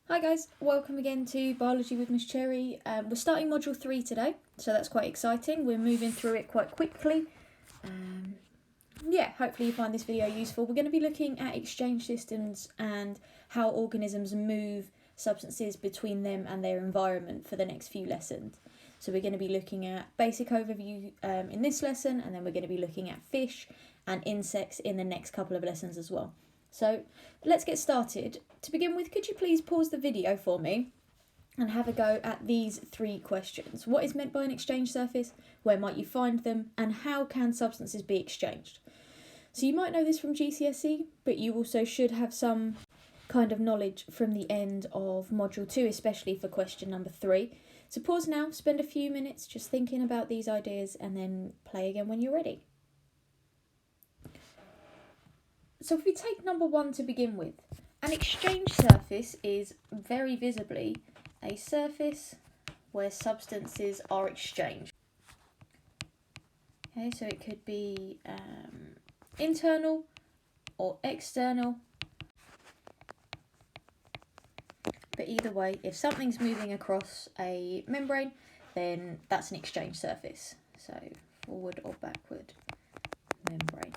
Hi guys, welcome again to Biology with Miss Cherry. We're starting Module 3 today, so that's quite exciting. We're moving through it quite quickly. Hopefully you find this video useful. We're going to be looking at exchange systems and how organisms move substances between them and their environment for the next few lessons. So we're going to be looking at basic overview in this lesson, and then we're going to be looking at fish and insects in the next couple of lessons as well. So let's get started. To begin with, could you please pause the video for me and have a go at these three questions? What is meant by an exchange surface? Where might you find them? And how can substances be exchanged? So you might know this from GCSE, but you also should have some kind of knowledge from the end of Module 2, especially for question number 3. So pause now, spend a few minutes just thinking about these ideas, and then play again when you're ready. So if we take number 1 to begin with, an exchange surface is very visibly a surface where substances are exchanged. Okay, so it could be internal or external. But either way, if something's moving across a membrane, then that's an exchange surface. So forward or backward membrane.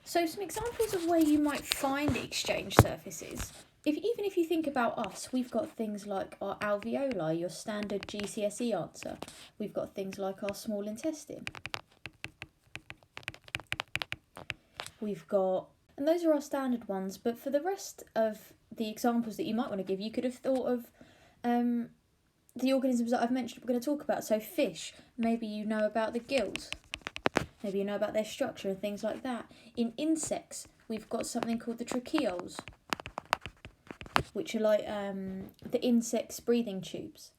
So some examples of where you might find exchange surfaces. Even if you think about us, we've got things like our alveoli, your standard GCSE answer. We've got things like our small intestine. And those are our standard ones, but for the rest of the examples that you might want to give, you could have thought of the organisms that I've mentioned we're going to talk about. So fish, maybe you know about the gills. Maybe you know about their structure and things like that. In insects, we've got something called the tracheoles, which are like the insect's breathing tubes.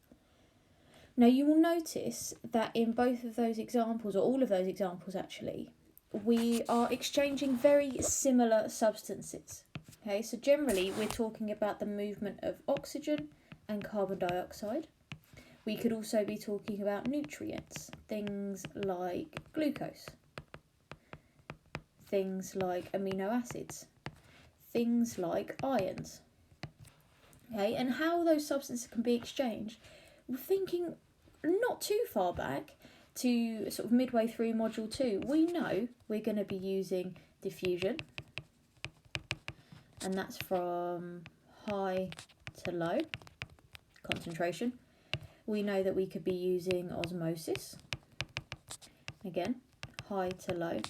Now you will notice that in both of those examples, or all of those examples actually, we are exchanging very similar substances. Okay, so generally we're talking about the movement of oxygen and carbon dioxide. We could also be talking about nutrients, things like glucose, things like amino acids, things like ions. Okay, and how those substances can be exchanged. We're thinking not too far back to sort of midway through Module 2. We know we're going to be using diffusion, and that's from high to low concentration. We know that we could be using osmosis, again, high to low,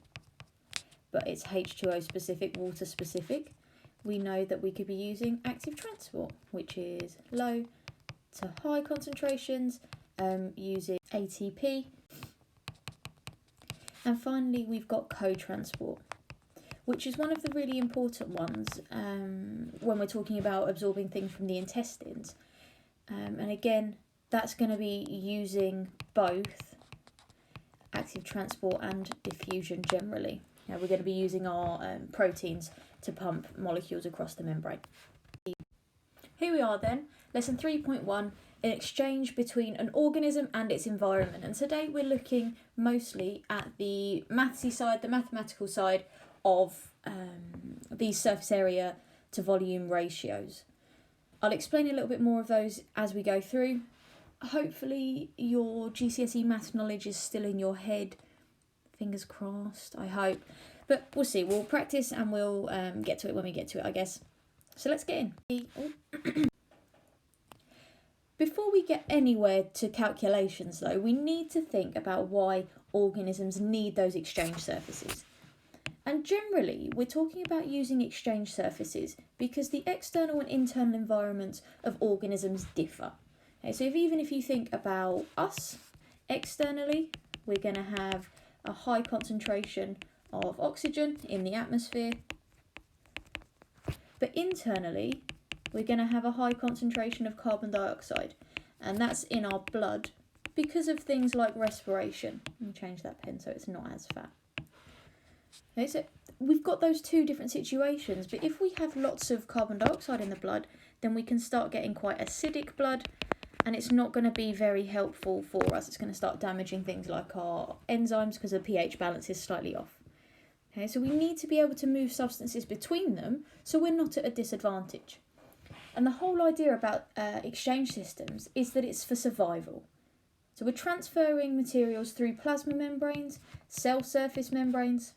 but it's H2O specific, water specific. We know that we could be using active transport, which is low to high concentrations, using ATP. And finally, we've got co-transport, which is one of the really important ones when we're talking about absorbing things from the intestines. And again, that's going to be using both active transport and diffusion generally. Now we're going to be using our proteins to pump molecules across the membrane. Here we are then, lesson 3.1, an exchange between an organism and its environment. And today we're looking mostly at the mathsy side, the mathematical side of these surface area to volume ratios. I'll explain a little bit more of those as we go through. Hopefully your GCSE maths knowledge is still in your head. Fingers crossed, I hope. But we'll see. We'll practice and we'll get to it when we get to it, I guess. So let's get in. Before we get anywhere to calculations though, we need to think about why organisms need those exchange surfaces. And generally, we're talking about using exchange surfaces because the external and internal environments of organisms differ. Okay, so even if you think about us, externally, we're going to have a high concentration of oxygen in the atmosphere. But internally, we're going to have a high concentration of carbon dioxide. And that's in our blood because of things like respiration. Let me change that pen so it's not as fat. Okay, so we've got those two different situations, but if we have lots of carbon dioxide in the blood, then we can start getting quite acidic blood, and it's not going to be very helpful for us. It's going to start damaging things like our enzymes because the pH balance is slightly off. Okay, so we need to be able to move substances between them so we're not at a disadvantage. And the whole idea about exchange systems is that it's for survival. So we're transferring materials through plasma membranes, cell surface membranes,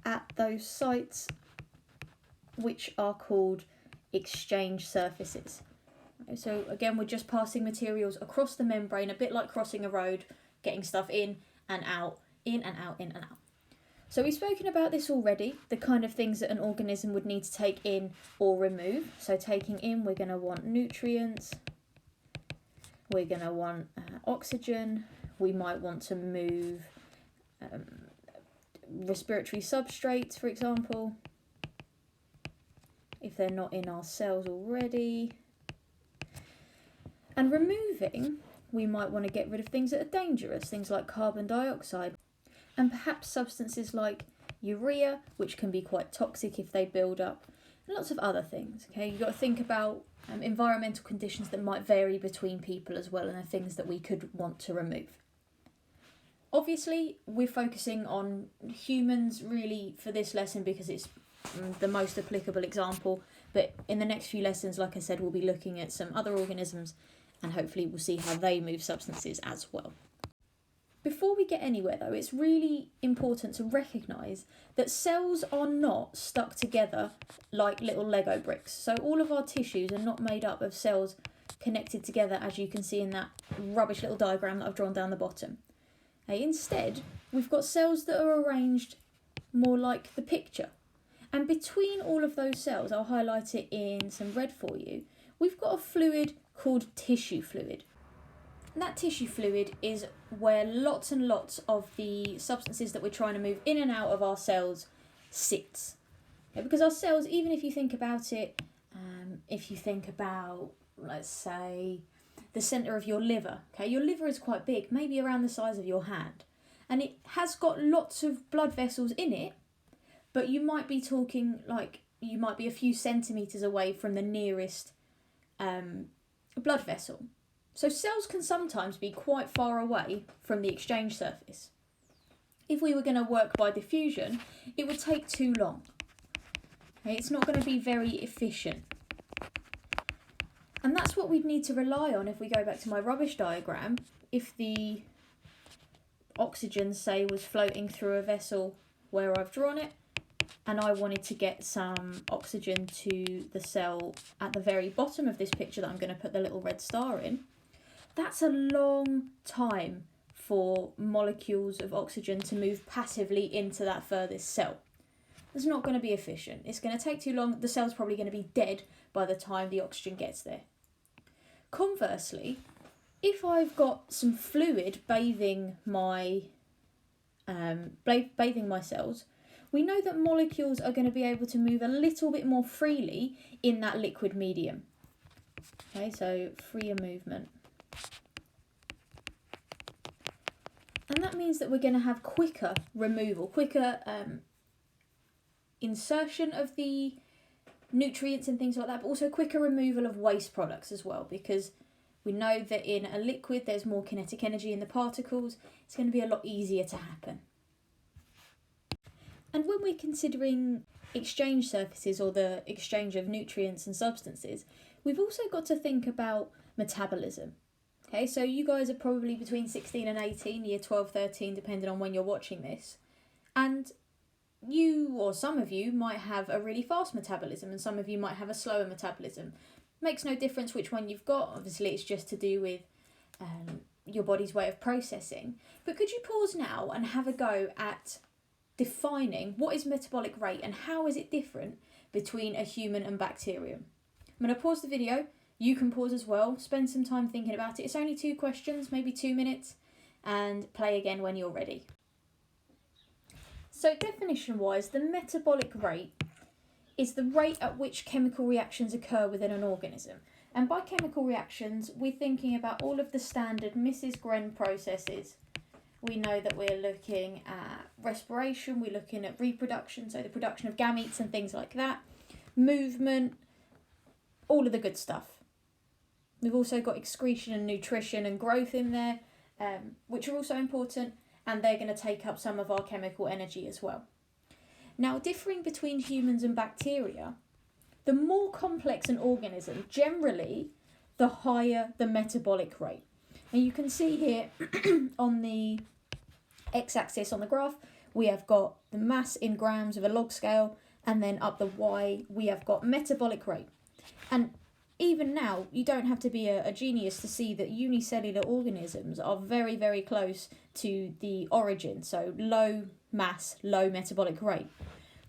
at those sites which are called exchange surfaces. So again, we're just passing materials across the membrane, a bit like crossing a road, getting stuff in and out, in and out, in and out. So we've spoken about this already, the kind of things that an organism would need to take in or remove. So taking in, we're going to want nutrients, we're going to want oxygen, we might want to move respiratory substrates, for example, if they're not in our cells already. And removing, we might want to get rid of things that are dangerous, things like carbon dioxide, and perhaps substances like urea, which can be quite toxic if they build up, and lots of other things. Okay, you've got to think about environmental conditions that might vary between people as well, and the things that we could want to remove. Obviously, we're focusing on humans really for this lesson because it's the most applicable example, but in the next few lessons, like I said, we'll be looking at some other organisms and hopefully we'll see how they move substances as well. Before we get anywhere though, it's really important to recognise that cells are not stuck together like little Lego bricks. So all of our tissues are not made up of cells connected together, as you can see in that rubbish little diagram that I've drawn down the bottom. Instead, we've got cells that are arranged more like the picture. And between all of those cells, I'll highlight it in some red for you, we've got a fluid called tissue fluid. And that tissue fluid is where lots and lots of the substances that we're trying to move in and out of our cells sits. Okay, because our cells, even if you think about it, if you think about, let's say, the centre of your liver, okay, your liver is quite big, maybe around the size of your hand, and it has got lots of blood vessels in it, but you might be talking like you might be a few centimetres away from the nearest blood vessel. So cells can sometimes be quite far away from the exchange surface. If we were going to work by diffusion, it would take too long. Okay, it's not going to be very efficient. And that's what we'd need to rely on if we go back to my rubbish diagram. If the oxygen, say, was floating through a vessel where I've drawn it, and I wanted to get some oxygen to the cell at the very bottom of this picture that I'm going to put the little red star in, that's a long time for molecules of oxygen to move passively into that furthest cell. It's not going to be efficient. It's going to take too long. The cell's probably going to be dead by the time the oxygen gets there. Conversely, if I've got some fluid bathing my cells, we know that molecules are going to be able to move a little bit more freely in that liquid medium. Okay, so freer movement. And that means that we're going to have quicker removal, quicker insertion of the nutrients and things like that, but also quicker removal of waste products as well, because we know that in a liquid there's more kinetic energy in the particles. It's going to be a lot easier to happen. And when we're considering exchange surfaces or the exchange of nutrients and substances, we've also got to think about metabolism. Okay, so you guys are probably between 16 and 18, year 12, 13, depending on when you're watching this. And you, or some of you, might have a really fast metabolism and some of you might have a slower metabolism. Makes no difference which one you've got. Obviously, it's just to do with your body's way of processing. But could you pause now and have a go at defining what is metabolic rate and how is it different between a human and bacterium? I'm going to pause the video. You can pause as well. Spend some time thinking about it. It's only 2 questions, maybe 2 minutes, and play again when you're ready. So definition-wise, the metabolic rate is the rate at which chemical reactions occur within an organism. And by chemical reactions, we're thinking about all of the standard Mrs. Gren processes. We know that we're looking at respiration, we're looking at reproduction, so the production of gametes and things like that, movement, all of the good stuff. We've also got excretion and nutrition and growth in there, which are also important, and they're going to take up some of our chemical energy as well. Now, differing between humans and bacteria, the more complex an organism, generally, the higher the metabolic rate. And you can see here on the x-axis on the graph, we have got the mass in grams of a log scale, and then up the y, we have got metabolic rate. And even now, you don't have to be a genius to see that unicellular organisms are very, very close to the origin, so low mass, low metabolic rate.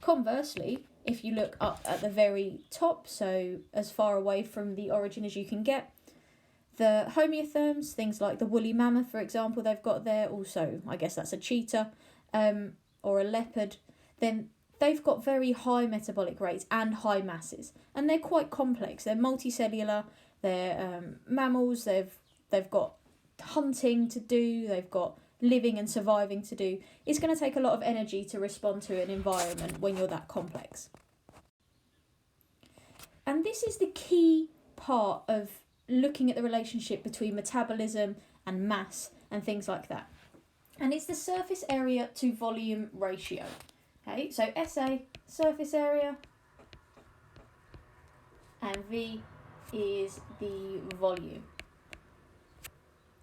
Conversely, if you look up at the very top, so as far away from the origin as you can get, the homeotherms, things like the woolly mammoth, for example, they've got there. Also, I guess that's a cheetah or a leopard. Then they've got very high metabolic rates and high masses. And they're quite complex. They're multicellular. They're mammals. They've got hunting to do. They've got living and surviving to do. It's going to take a lot of energy to respond to an environment when you're that complex. And this is the key part of looking at the relationship between metabolism and mass and things like that. And it's the surface area to volume ratio. Okay, so SA, surface area, and V is the volume.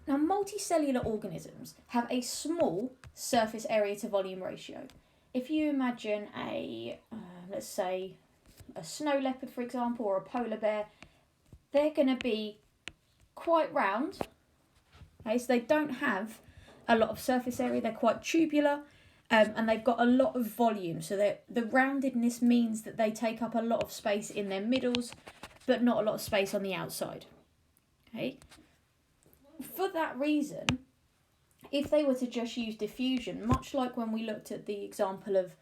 Now, multicellular organisms have a small surface area to volume ratio. If you imagine let's say, a snow leopard, for example, or a polar bear, they're going to be quite round. Okay, so they don't have a lot of surface area. They're quite tubular, and they've got a lot of volume. So the roundedness means that they take up a lot of space in their middles, but not a lot of space on the outside. Okay. For that reason, if they were to just use diffusion, much like when we looked at the example of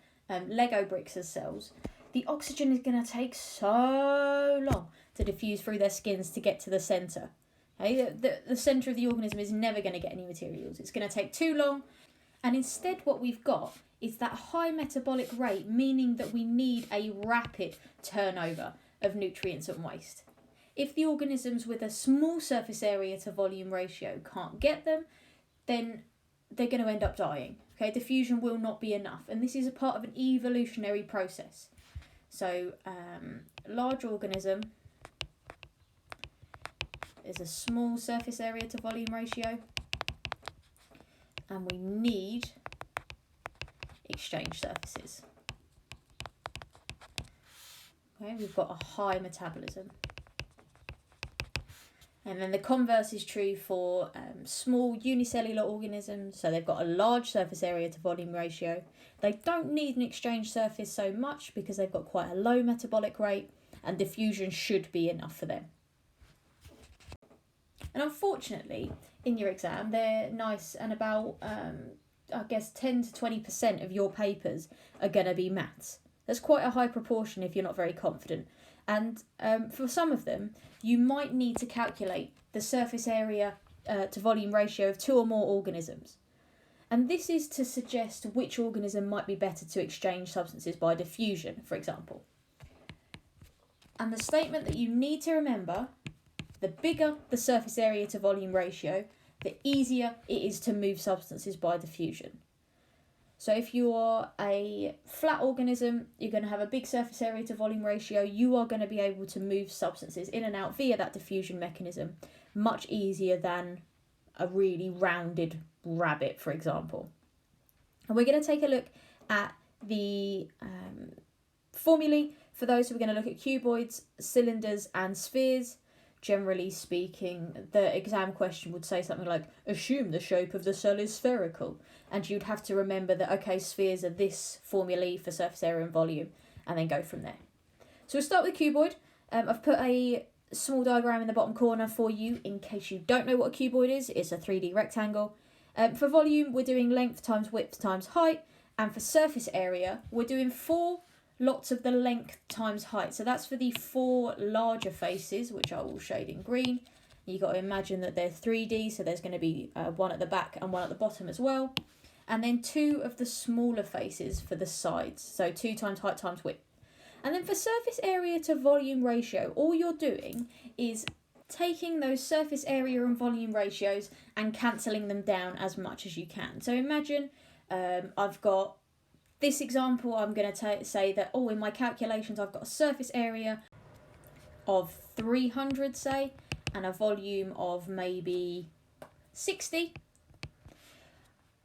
Lego bricks as cells, the oxygen is going to take so long to diffuse through their skins to get to the centre. Okay? The centre of the organism is never going to get any materials. It's going to take too long. And instead what we've got is that high metabolic rate, meaning that we need a rapid turnover of nutrients and waste. If the organisms with a small surface area to volume ratio can't get them, then they're going to end up dying. Okay, diffusion will not be enough. And this is a part of an evolutionary process. So, large organism is a small surface area to volume ratio, and we need exchange surfaces. Okay, we've got a high metabolism. And then the converse is true for small unicellular organisms. So they've got a large surface area to volume ratio. They don't need an exchange surface so much because they've got quite a low metabolic rate, and diffusion should be enough for them. And unfortunately, in your exam, they're nice, and about, 10 to 20% of your papers are going to be maths. That's quite a high proportion if you're not very confident. And for some of them, you might need to calculate the surface area to volume ratio of 2 or more organisms. And this is to suggest which organism might be better to exchange substances by diffusion, for example. And the statement that you need to remember, the bigger the surface area to volume ratio, the easier it is to move substances by diffusion. So if you are a flat organism, you're going to have a big surface area to volume ratio. You are going to be able to move substances in and out via that diffusion mechanism much easier than a really rounded rabbit, for example. And we're going to take a look at the formulae for those who are going to look at cuboids, cylinders and spheres. Generally speaking, the exam question would say something like, assume the shape of the cell is spherical. And you'd have to remember that, okay, spheres are this formulae for surface area and volume, and then go from there. So we'll start with a cuboid. I've put a small diagram in the bottom corner for you in case you don't know what a cuboid is. It's a 3D rectangle. For volume, we're doing length times width times height. And for surface area, we're doing 4 lots of the length times height. So that's for the 4 larger faces, which I will shade in green. You've got to imagine that they're 3D, so there's going to be one at the back and one at the bottom as well. And then 2 of the smaller faces for the sides. So 2 times height times width. And then for surface area to volume ratio, all you're doing is taking those surface area and volume ratios and cancelling them down as much as you can. So imagine I've got this example. I'm going to say that, in my calculations, I've got a surface area of 300, say, and a volume of maybe 60,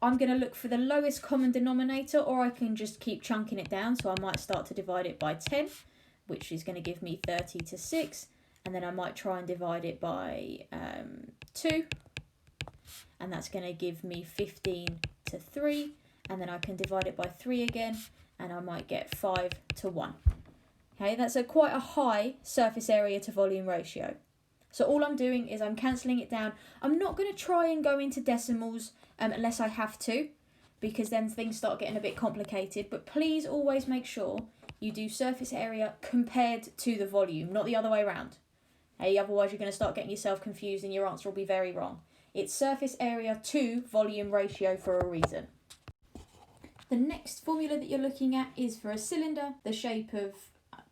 I'm going to look for the lowest common denominator, or I can just keep chunking it down. So I might start to divide it by 10, which is going to give me 30 to 6. And then I might try and divide it by 2. And that's going to give me 15 to 3. And then I can divide it by 3 again. And I might get 5 to 1. Okay, that's quite a high surface area to volume ratio. So all I'm doing is I'm cancelling it down. I'm not going to try and go into decimals unless I have to, because then things start getting a bit complicated. But please always make sure you do surface area compared to the volume, not the other way around. Okay, otherwise you're going to start getting yourself confused and your answer will be very wrong. It's surface area to volume ratio for a reason. The next formula that you're looking at is for a cylinder, the shape of,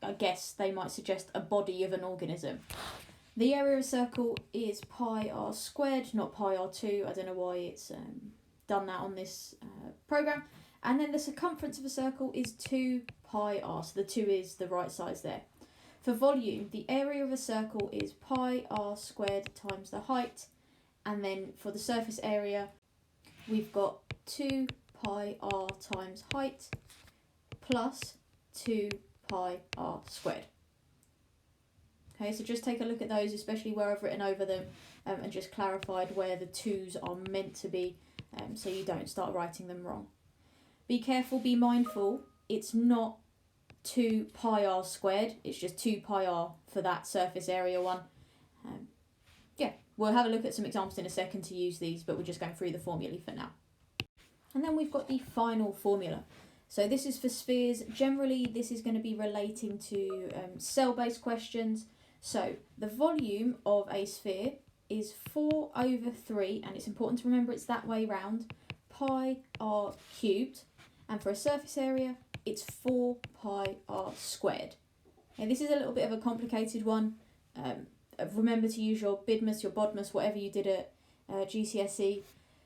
I guess they might suggest, a body of an organism. The area of a circle is pi r squared, not pi r2. I don't know why it's done that on this program. And then the circumference of a circle is 2 pi r, so the 2 is the right size there. For volume, the area of a circle is pi r squared times the height. And then for the surface area, we've got 2 pi r times height plus 2 pi r squared. Okay, so just take a look at those, especially where I've written over them, and just clarified where the 2's are meant to be, so you don't start writing them wrong. Be careful, be mindful, it's not 2 pi r squared, it's just 2 pi r for that surface area one. Yeah, we'll have a look at some examples in a second to use these, but we're just going through the formulae for now. And then we've got the final formula. So this is for spheres. Generally, this is going to be relating to cell-based questions. So the volume of a sphere is 4 over 3, and it's important to remember it's that way round, pi r cubed. And for a surface area, it's 4 pi r squared. Now this is a little bit of a complicated one. Remember to use your BIDMAS, your BODMAS, whatever you did at GCSE.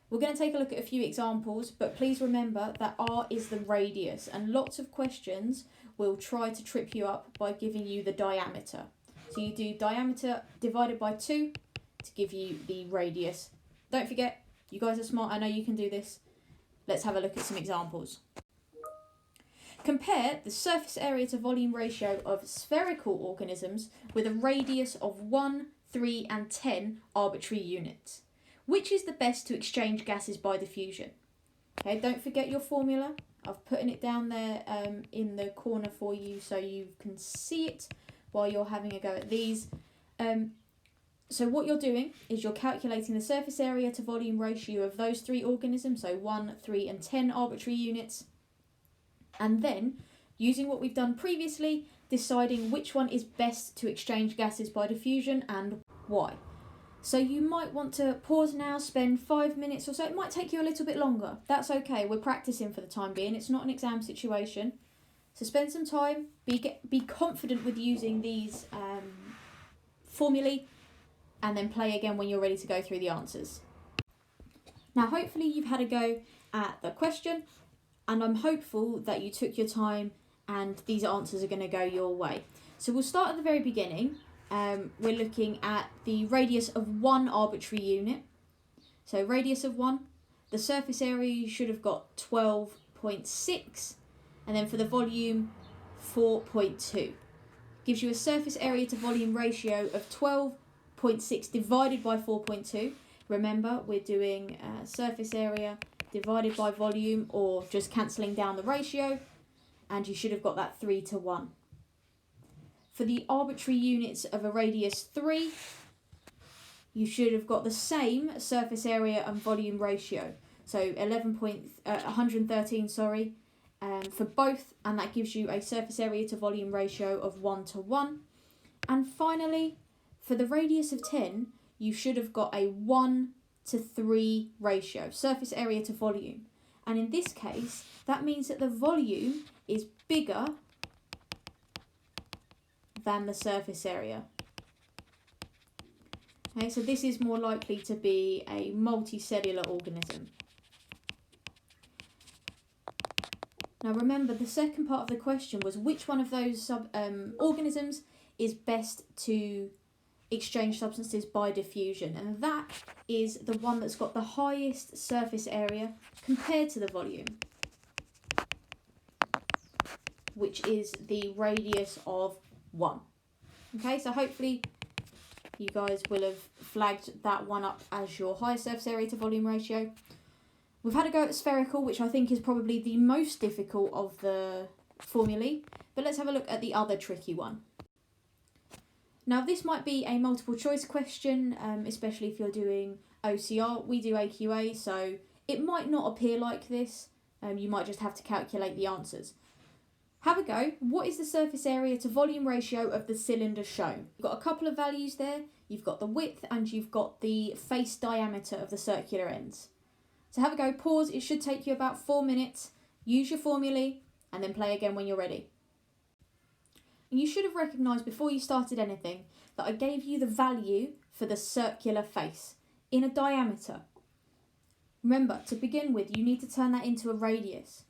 We're going to take a look at a few examples, but please remember that r is the radius, and lots of questions will try to trip you up by giving you the diameter. So you do diameter divided by 2 to give you the radius. Don't forget, you guys are smart, I know you can do this. Let's have a look at some examples. Compare the surface area to volume ratio of spherical organisms with a radius of 1, 3 and 10 arbitrary units. Which is the best to exchange gases by diffusion? Okay, don't forget your formula. I've put it down there in the corner for you so you can see it while you're having a go at these. So what you're doing is you're calculating the surface area to volume ratio of those 3 organisms, so 1, 3 and 10 arbitrary units. And then, using what we've done previously, deciding which one is best to exchange gases by diffusion and why. So you might want to pause now, spend 5 minutes or so. It might take you a little bit longer. That's okay. We're practicing for the time being. It's not an exam situation. So spend some time. Be confident with using these formulae, and then play again when you're ready to go through the answers. Now, hopefully you've had a go at the question, and I'm hopeful that you took your time and these answers are going to go your way. So we'll start at the very beginning. We're looking at the radius of 1 arbitrary unit. So radius of 1, the surface area you should have got 12.6, and then for the volume 4.2. Gives you a surface area to volume ratio of 12.6 divided by 4.2. Remember, we're doing surface area divided by volume, or just cancelling down the ratio, and you should have got that 3 to 1. For the arbitrary units of a radius 3, you should have got the same surface area and volume ratio. So 113, for both, and that gives you a surface area to volume ratio of 1 to 1. And finally, for the radius of 10, you should have got a 1 to 3 ratio, surface area to volume. And in this case, that means that the volume is bigger than the surface area. Okay, so this is more likely to be a multicellular organism. Now remember, the second part of the question was which one of those organisms is best to exchange substances by diffusion, and that is the one that's got the highest surface area compared to the volume, which is the radius of 1. Okay, so hopefully you guys will have flagged that one up as your highest surface area to volume ratio. We've had a go at spherical, which I think is probably the most difficult of the formulae, but let's have a look at the other tricky one. Now this might be a multiple choice question, especially if you're doing OCR. We do AQA, so it might not appear like this. You might just have to calculate the answers. Have a go. What is the surface area to volume ratio of the cylinder shown? You've got a couple of values there. You've got the width and you've got the face diameter of the circular ends. So have a go, pause. It should take you about 4 minutes. Use your formulae and then play again when you're ready. And you should have recognised before you started anything that I gave you the value for the circular face in a diameter. Remember, to begin with, you need to turn that into a radius.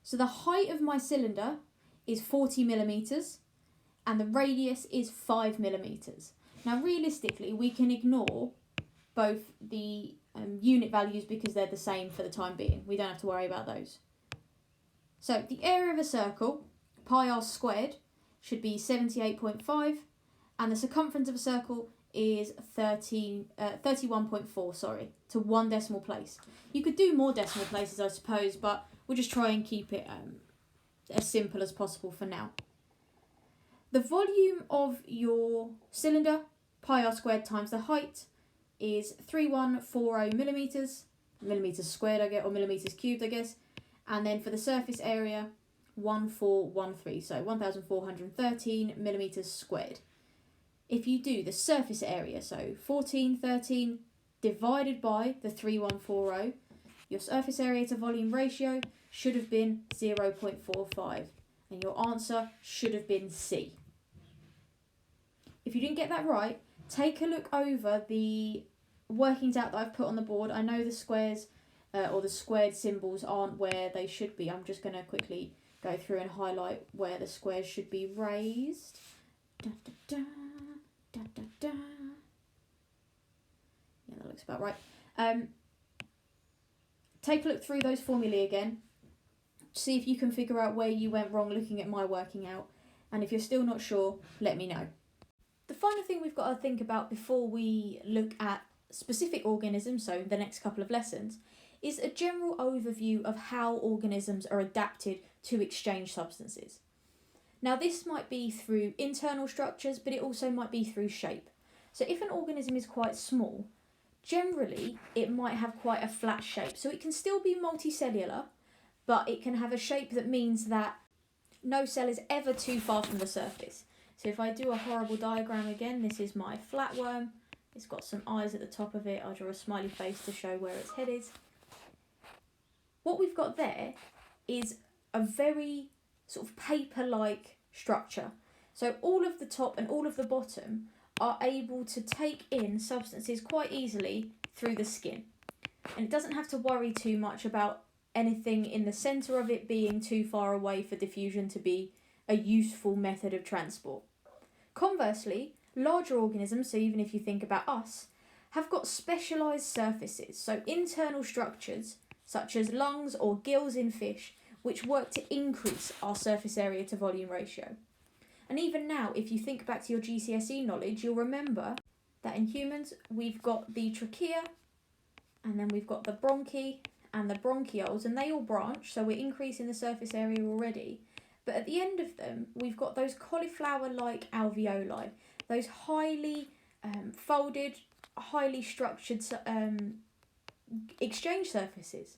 So the height of my cylinder is 40 millimetres and the radius is 5 millimetres. Now realistically we can ignore both the unit values because they're the same for the time being. We don't have to worry about those. So the area of a circle, pi r squared, should be 78.5 and the circumference of a circle is 31.4, to 1 decimal place. You could do more decimal places I suppose, but we'll just try and keep it as simple as possible for now. The volume of your cylinder, pi r squared times the height, is 3140 millimetres squared, or millimetres cubed, I guess. And then for the surface area, 1413, so 1413 millimetres squared. If you do the surface area, so 1413 divided by the 3140, your surface area to volume ratio should have been 0.45 and your answer should have been C. If you didn't get that right, take a look over the workings out that I've put on the board. I know the squares or the squared symbols aren't where they should be. I'm just going to quickly go through and highlight where the squares should be raised. Da, da, da, da, da, da. Yeah, that looks about right. Take a look through those formulae again. See if you can figure out where you went wrong looking at my working out. And if you're still not sure, let me know. The final thing we've got to think about before we look at specific organisms, so the next couple of lessons, is a general overview of how organisms are adapted to exchange substances. Now this might be through internal structures, but it also might be through shape. So if an organism is quite small, generally it might have quite a flat shape. So it can still be multicellular, but it can have a shape that means that no cell is ever too far from the surface. So if I do a horrible diagram again, this is my flatworm. It's got some eyes at the top of it. I'll draw a smiley face to show where its head is. What we've got there is a very sort of paper-like structure. So all of the top and all of the bottom are able to take in substances quite easily through the skin. And it doesn't have to worry too much about anything in the centre of it being too far away for diffusion to be a useful method of transport. Conversely, larger organisms, so even if you think about us, have got specialised surfaces, so internal structures such as lungs or gills in fish, which work to increase our surface area to volume ratio. And even now, if you think back to your GCSE knowledge, you'll remember that in humans we've got the trachea, and then we've got the bronchi and the bronchioles, and they all branch, so we're increasing the surface area already. But at the end of them, we've got those cauliflower-like alveoli, those highly folded, highly structured exchange surfaces.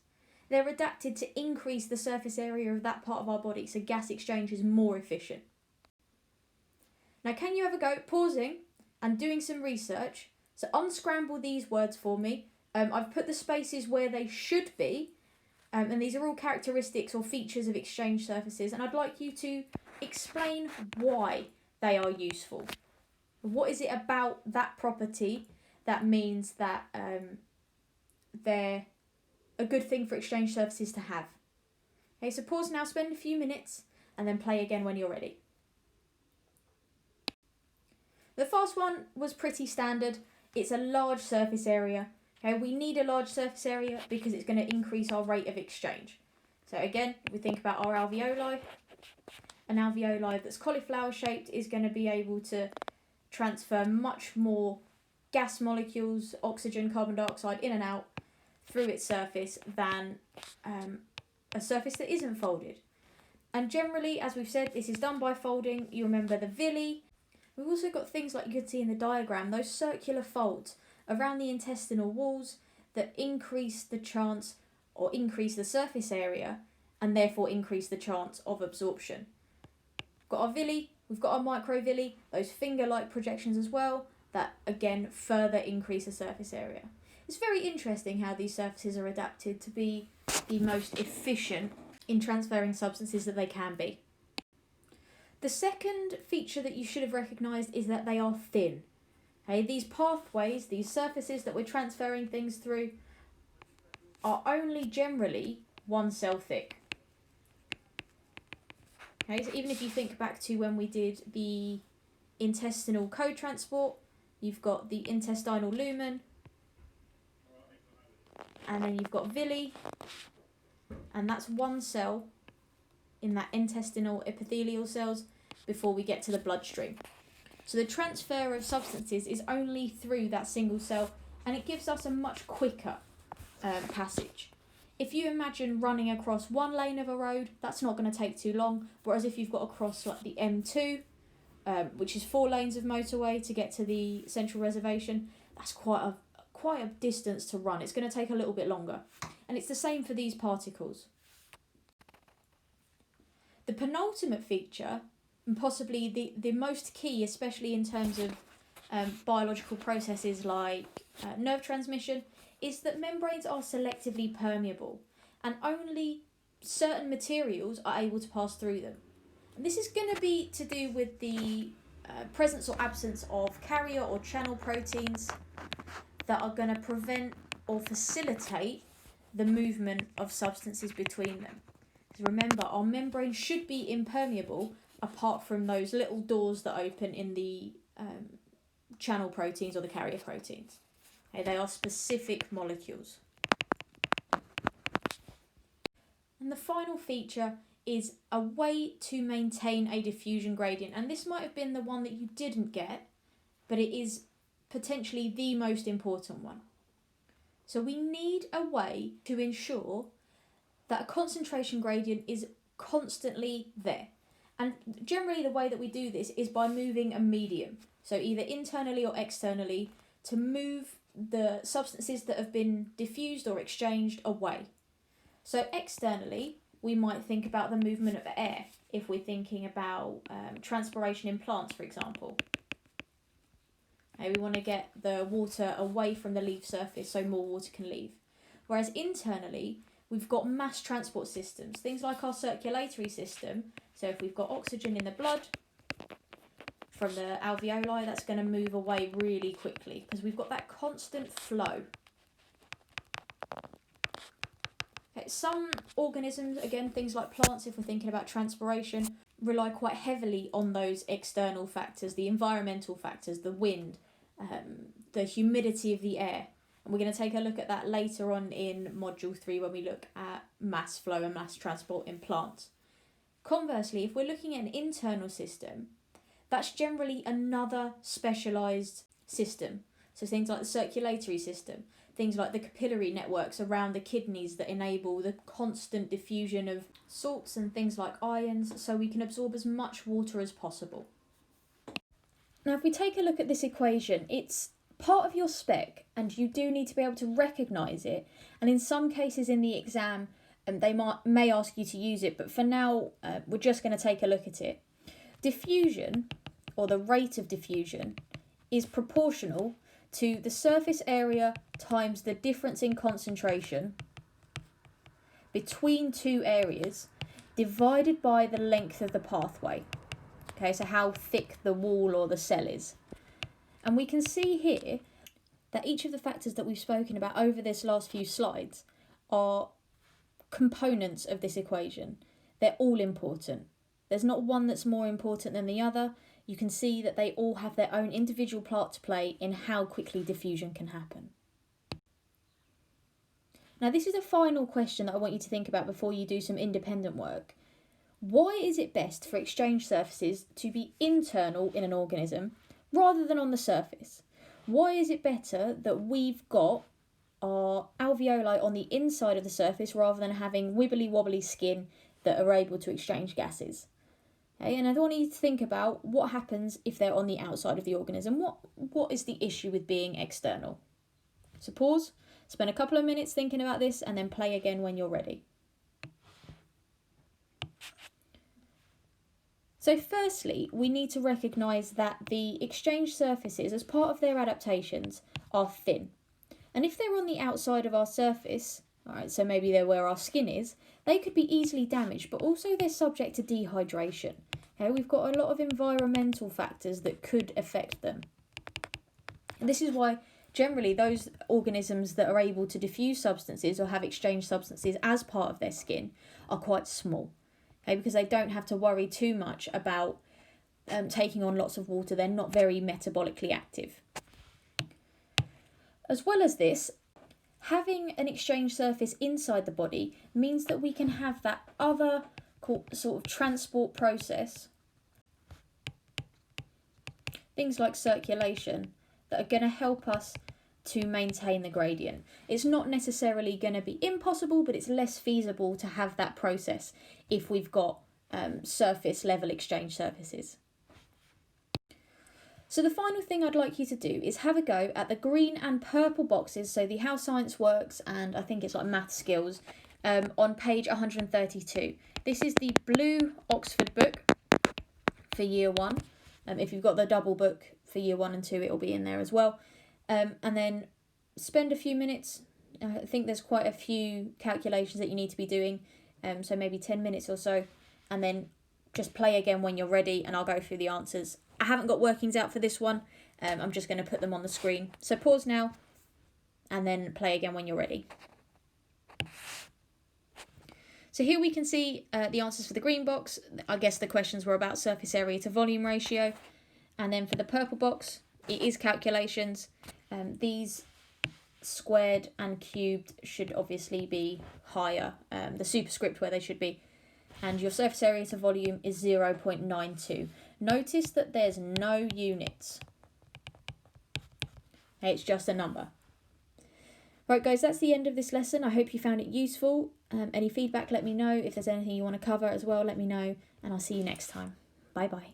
They're adapted to increase the surface area of that part of our body, so gas exchange is more efficient. Now, can you ever go pausing and doing some research? So unscramble these words for me. I've put the spaces where they should be, and these are all characteristics or features of exchange surfaces, and I'd like you to explain why they are useful. What is it about that property that means that they're a good thing for exchange surfaces to have? Okay, so pause now, spend a few minutes, and then play again when you're ready. The first one was pretty standard. It's a large surface area. Okay, we need a large surface area because it's going to increase our rate of exchange. So again, we think about our alveoli. An alveoli that's cauliflower shaped is going to be able to transfer much more gas molecules, oxygen, carbon dioxide in and out through its surface than a surface that isn't folded. And generally, as we've said, this is done by folding. You remember the villi. We've also got things like you could see in the diagram, those circular folds around the intestinal walls that increase the chance or increase the surface area and therefore increase the chance of absorption. We've got our villi, we've got our microvilli, those finger-like projections as well, that again further increase the surface area. It's very interesting how these surfaces are adapted to be the most efficient in transferring substances that they can be. The second feature that you should have recognised is that they are thin. Okay, these pathways, these surfaces that we're transferring things through, are only generally 1 cell thick. Okay, so even if you think back to when we did the intestinal co-transport, you've got the intestinal lumen, and then you've got villi, and that's 1 cell in that intestinal epithelial cells before we get to the bloodstream. So the transfer of substances is only through that single cell, and it gives us a much quicker passage. If you imagine running across 1 lane of a road, that's not going to take too long, whereas if you've got across like the M2, which is 4 lanes of motorway to get to the central reservation, that's quite a distance to run. It's going to take a little bit longer. And it's the same for these particles. The penultimate feature, and possibly the most key, especially in terms of biological processes like nerve transmission, is that membranes are selectively permeable and only certain materials are able to pass through them. And this is going to be to do with the presence or absence of carrier or channel proteins that are going to prevent or facilitate the movement of substances between them. Because remember, our membrane should be impermeable apart from those little doors that open in the channel proteins or the carrier proteins. Okay, they are specific molecules. And the final feature is a way to maintain a diffusion gradient. And this might have been the one that you didn't get, but it is potentially the most important one. So we need a way to ensure that a concentration gradient is constantly there. And generally the way that we do this is by moving a medium. So either internally or externally to move the substances that have been diffused or exchanged away. So externally, we might think about the movement of air if we're thinking about transpiration in plants, for example. We want to get the water away from the leaf surface so more water can leave. Whereas internally, we've got mass transport systems, things like our circulatory system. So if we've got oxygen in the blood from the alveoli, that's going to move away really quickly because we've got that constant flow. Okay, some organisms, again, things like plants, if we're thinking about transpiration, rely quite heavily on those external factors, the environmental factors, the wind, the humidity of the air. And we're going to take a look at that later on in Module 3 when we look at mass flow and mass transport in plants. Conversely, if we're looking at an internal system, that's generally another specialised system. So things like the circulatory system, things like the capillary networks around the kidneys that enable the constant diffusion of salts and things like ions so we can absorb as much water as possible. Now if we take a look at this equation, it's part of your spec and you do need to be able to recognise it, and in some cases in the exam they may ask you to use it, but for now we're just going to take a look at it. Diffusion, or the rate of diffusion, is proportional to the surface area times the difference in concentration between two areas divided by the length of the pathway. Okay, so how thick the wall or the cell is. And we can see here that each of the factors that we've spoken about over this last few slides are components of this equation. They're all important. There's not one that's more important than the other. you can see that they all have their own individual part to play in how quickly diffusion can happen. Now, this is a final question that I want you to think about before you do some independent work. Why is it best for exchange surfaces to be internal in an organism rather than on the surface? Why is it better that we've got our alveoli on the inside of the surface rather than having wibbly wobbly skin that are able to exchange gases? Okay, and I want you to think about what happens if they're on the outside of the organism. What is the issue with being external? So pause, spend a couple of minutes thinking about this, and then play again when you're ready. So firstly, we need to recognise that the exchange surfaces, as part of their adaptations, are thin. And if they're on the outside of our surface, alright, so maybe they're where our skin is, they could be easily damaged, but also they're subject to dehydration. Okay, we've got a lot of environmental factors that could affect them. And this is why generally those organisms that are able to diffuse substances or have exchange substances as part of their skin are quite small. Okay, because they don't have to worry too much about taking on lots of water. They're not very metabolically active. As well as this, having an exchange surface inside the body means that we can have that other sort of transport process, things like circulation, that are going to help us to maintain the gradient. It's not necessarily going to be impossible, but it's less feasible to have that process if we've got surface level exchange surfaces. So the final thing I'd like you to do is have a go at the green and purple boxes, so the How Science Works and I think it's like Math Skills, on page 132. This is the blue Oxford book for year 1. If you've got the double book for year 1 and 2, it'll be in there as well. And then spend a few minutes. I think there's quite a few calculations that you need to be doing, so maybe 10 minutes or so, and then just play again when you're ready and I'll go through the answers. I haven't got workings out for this one. I'm just going to put them on the screen. So pause now and then play again when you're ready. So here we can see the answers for the green box. I guess the questions were about surface area to volume ratio. And then for the purple box, it is calculations. These squared and cubed should obviously be higher, the superscript where they should be. And your surface area to volume is 0.92. Notice that there's no units. It's just a number. Right guys, that's the end of this lesson. I hope you found it useful. Any feedback, let me know. If there's anything you want to cover as well, let me know. And I'll see you next time. Bye bye.